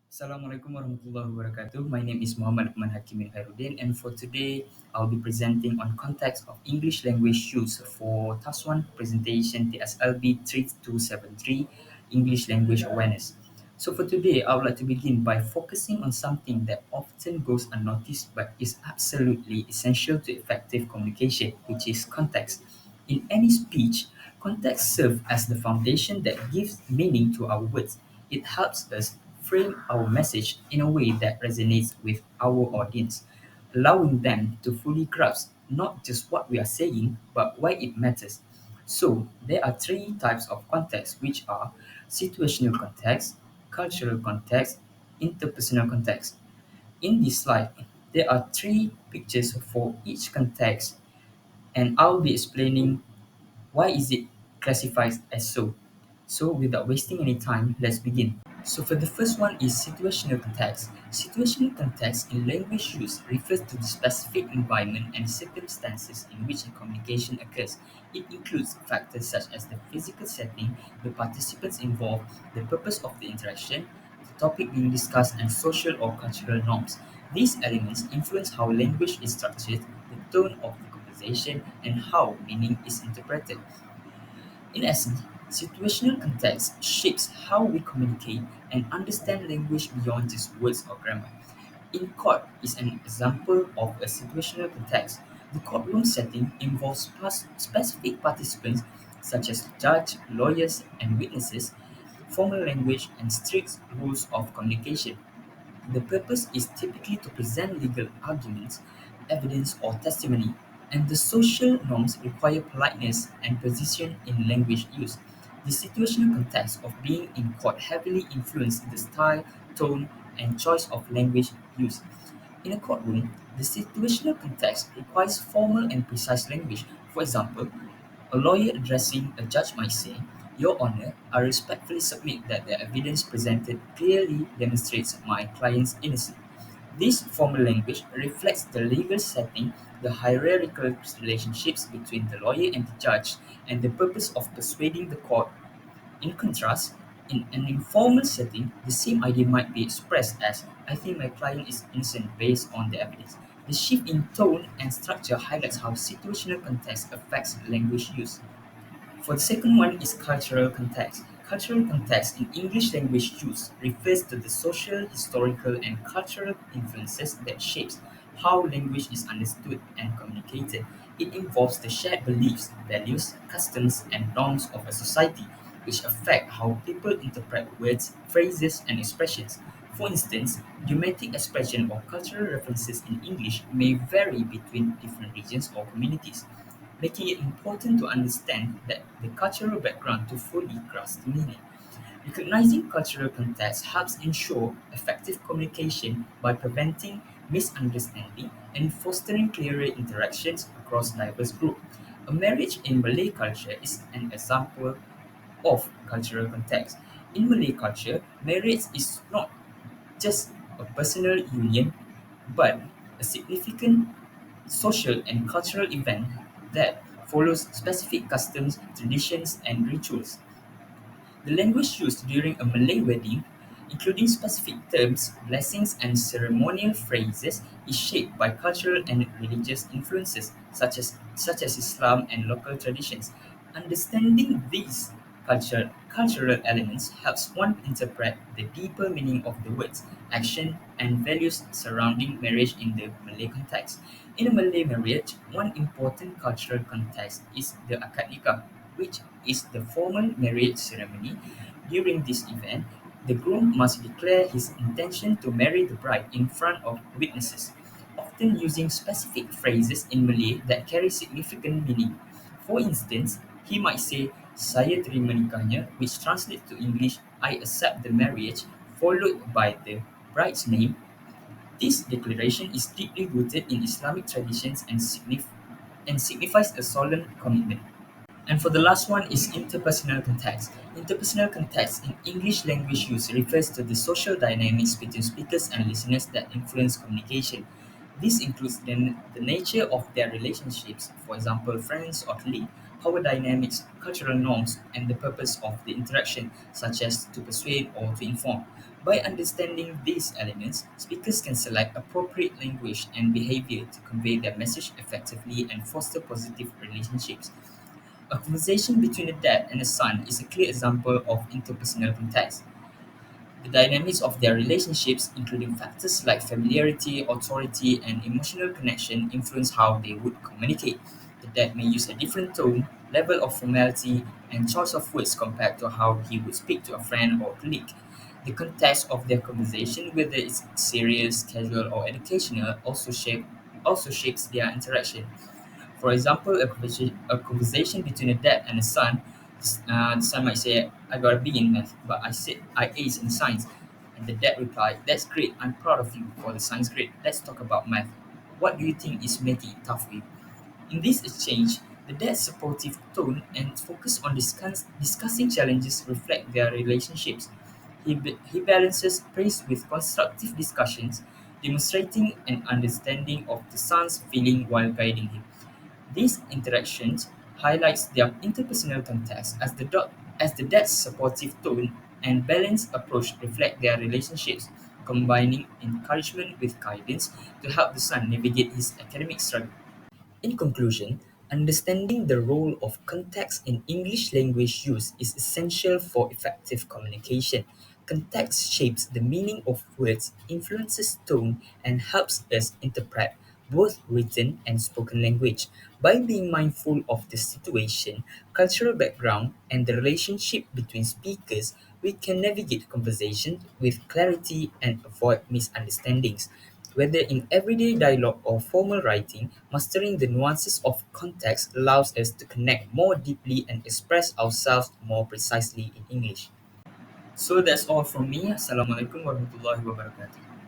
Assalamualaikum warahmatullahi wabarakatuh. My name is Muhammad Akman Hakim bin Khairuddin, and for today, I'll be presenting on context of English language use for Task 1 presentation TSLB3273 English language awareness. So for today, I would like to begin by focusing on something that often goes unnoticed but is absolutely essential to effective communication, which is context. In any speech, context serves as the foundation that gives meaning to our words. It helps us frame our message in a way that resonates with our audience, allowing them to fully grasp not just what we are saying, but why it matters. So, there are three types of context, which are situational context, cultural context, interpersonal context. In this slide, there are three pictures for each context, and I'll be explaining why is it classified as so. So without wasting any time, let's begin. So for the first one is situational context. Situational context in language use refers to the specific environment and circumstances in which a communication occurs. It includes factors such as the physical setting, the participants involved, the purpose of the interaction, the topic being discussed, and social or cultural norms. These elements influence how language is structured, the tone of the conversation, and how meaning is interpreted. In essence, situational context shapes how we communicate and understand language beyond just words or grammar. In court is an example of a situational context. The courtroom setting involves specific participants such as judge, lawyers, and witnesses, formal language, and strict rules of communication. The purpose is typically to present legal arguments, evidence, or testimony, and the social norms require politeness and precision in language use. The situational context of being in court heavily influences the style, tone, and choice of language used. In a courtroom, the situational context requires formal and precise language. For example, a lawyer addressing a judge might say, "Your Honor, I respectfully submit that the evidence presented clearly demonstrates my client's innocence." This formal language reflects the legal setting, the hierarchical relationships between the lawyer and the judge, and the purpose of persuading the court. In contrast, in an informal setting, the same idea might be expressed as, "I think my client is innocent based on the evidence." The shift in tone and structure highlights how situational context affects language use. For the second one is cultural context. Cultural context in English language use refers to the social, historical, and cultural influences that shapes how language is understood and communicated. It involves the shared beliefs, values, customs, and norms of a society, which affect how people interpret words, phrases, and expressions. For instance, idiomatic expression or cultural references in English may vary between different regions or communities, making it important to understand that the cultural background to fully grasp the meaning. Recognizing cultural context helps ensure effective communication by preventing misunderstanding and fostering clearer interactions across diverse groups. A marriage in Malay culture is an example of cultural context. In Malay culture, marriage is not just a personal union but a significant social and cultural event that follows specific customs, traditions, and rituals. The language used during a Malay wedding, including specific terms, blessings, and ceremonial phrases, is shaped by cultural and religious influences such as Islam and local traditions. Understanding these cultural elements helps one interpret the deeper meaning of the words, action, and values surrounding marriage in the Malay context. In a Malay marriage, one important cultural context is the akad nikah, which is the formal marriage ceremony. During this event, the groom must declare his intention to marry the bride in front of witnesses, often using specific phrases in Malay that carry significant meaning. For instance, he might say, "Saya terima nikahnya," which translates to English, "I accept the marriage," followed by the bride's name. This declaration is deeply rooted in Islamic traditions and signifies a solemn commitment. And for the last one is interpersonal context. Interpersonal context in English language use refers to the social dynamics between speakers and listeners that influence communication. This includes the nature of their relationships, for example, friends or colleagues, power dynamics, cultural norms, and the purpose of the interaction, such as to persuade or to inform. By understanding these elements, speakers can select appropriate language and behavior to convey their message effectively and foster positive relationships. A conversation between a dad and a son is a clear example of interpersonal context. The dynamics of their relationships, including factors like familiarity, authority, and emotional connection, influence how they would communicate. The dad may use a different tone, level of formality, and choice of words compared to how he would speak to a friend or colleague. The context of their conversation, whether it's serious, casual, or educational, also shapes their interaction. For example, a conversation between a dad and a son, the son might say, I got a B in math, but I said I ace in science. And the dad replied, That's great, I'm proud of you for the science grade. Let's talk about math. What do you think is making it tough for you? In this exchange, the dad's supportive tone and focus on discussing challenges reflect their relationships. He balances praise with constructive discussions, demonstrating an understanding of the son's feeling while guiding him. These interactions highlights their interpersonal context as the dad's supportive tone and balanced approach reflect their relationships, combining encouragement with guidance to help the son navigate his academic struggle. In conclusion, understanding the role of context in English language use is essential for effective communication. Context shapes the meaning of words, influences tone, and helps us interpret both written and spoken language. By being mindful of the situation, cultural background, and the relationship between speakers, we can navigate conversation with clarity and avoid misunderstandings. Whether in everyday dialogue or formal writing, mastering the nuances of context allows us to connect more deeply and express ourselves more precisely in English. So that's all from me. Assalamualaikum warahmatullahi wabarakatuh.